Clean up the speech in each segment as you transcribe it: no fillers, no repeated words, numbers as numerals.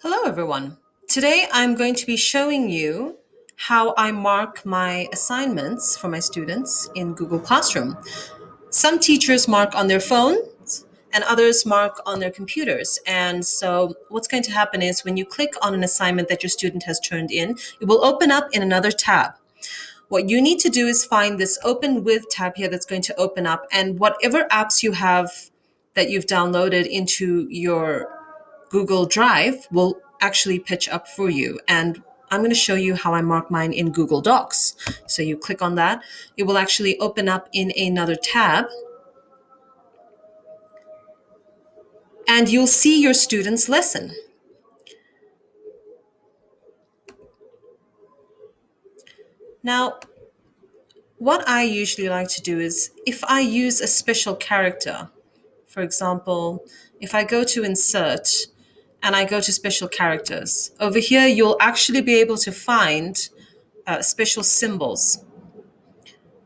Hello, everyone. Today I'm going to be showing you how I mark my assignments for my students in Google Classroom. Some teachers mark on their phones and others mark on their computers. And so what's going to happen is when you click on an assignment that your student has turned in, it will open up in another tab. What you need to do is find this open with tab here that's going to open up, and whatever apps you have that you've downloaded into your Google Drive will actually pitch up for you. And I'm going to show you how I mark mine in Google Docs. So you click on that, it will actually open up in another tab, and you'll see your student's lesson. Now, what I usually like to do is if I use a special character, for example, if I go to insert and I go to special characters, over here you'll actually be able to find special symbols,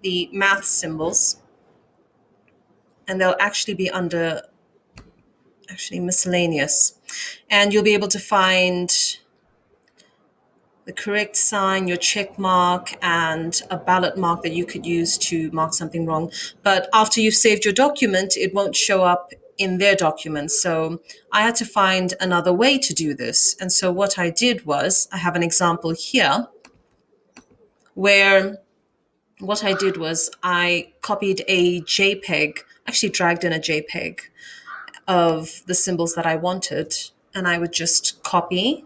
the math symbols, and they'll actually be under miscellaneous. And you'll be able to find the correct sign, your check mark, and a ballot mark that you could use to mark something wrong. But after you've saved your document, it won't show up in their document. So I had to find another way to do this. And so what I did was, I have an example here where what I did was I copied a JPEG, actually dragged in a JPEG of the symbols that I wanted, and I would just copy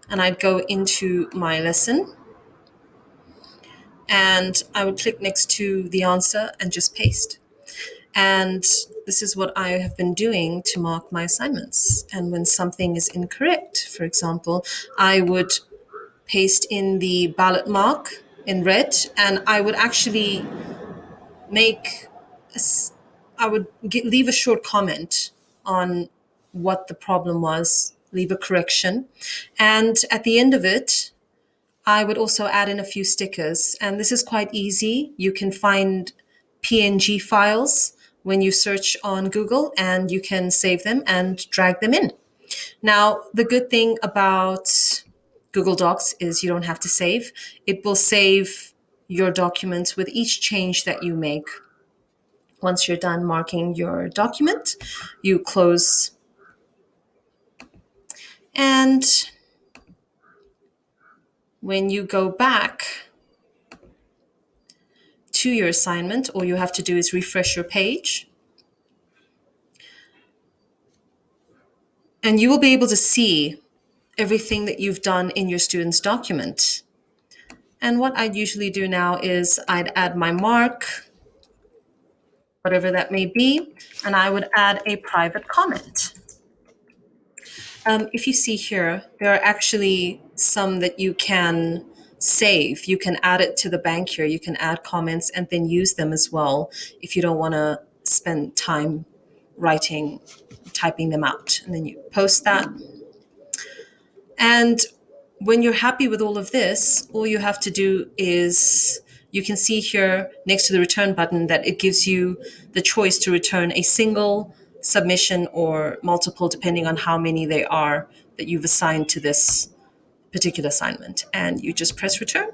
and I'd go into my lesson and I would click next to the answer and just paste. And this is what I have been doing to mark my assignments. And when something is incorrect, for example, I would paste in the ballot mark in red, and I would actually make leave a short comment on what the problem was, leave a correction. And at the end of it, I would also add in a few stickers. And this is quite easy. You can find PNG files when you search on Google, and you can save them and drag them in. Now, the good thing about Google Docs is you don't have to save. It will save your documents with each change that you make. Once you're done marking your document, you close, and when you go back to your assignment, all you have to do is refresh your page, and you will be able to see everything that you've done in your student's document. And what I'd usually do now is I'd add my mark, whatever that may be, and I would add a private comment. If you see here, there are actually some that you can save. You can add it to the bank here. You can add comments and then use them as well if you don't want to spend time typing them out. And then you post that. And when you're happy with all of this, all you have to do is, you can see here next to the return button that it gives you the choice to return a single submission or multiple, depending on how many they are that you've assigned to this particular assignment. And you just press return.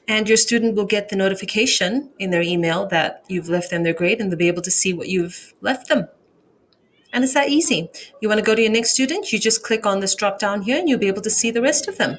And your student will get the notification in their email that you've left them their grade, and they'll be able to see what you've left them. And it's that easy. You want to go to your next student, you just click on this drop down here and you'll be able to see the rest of them.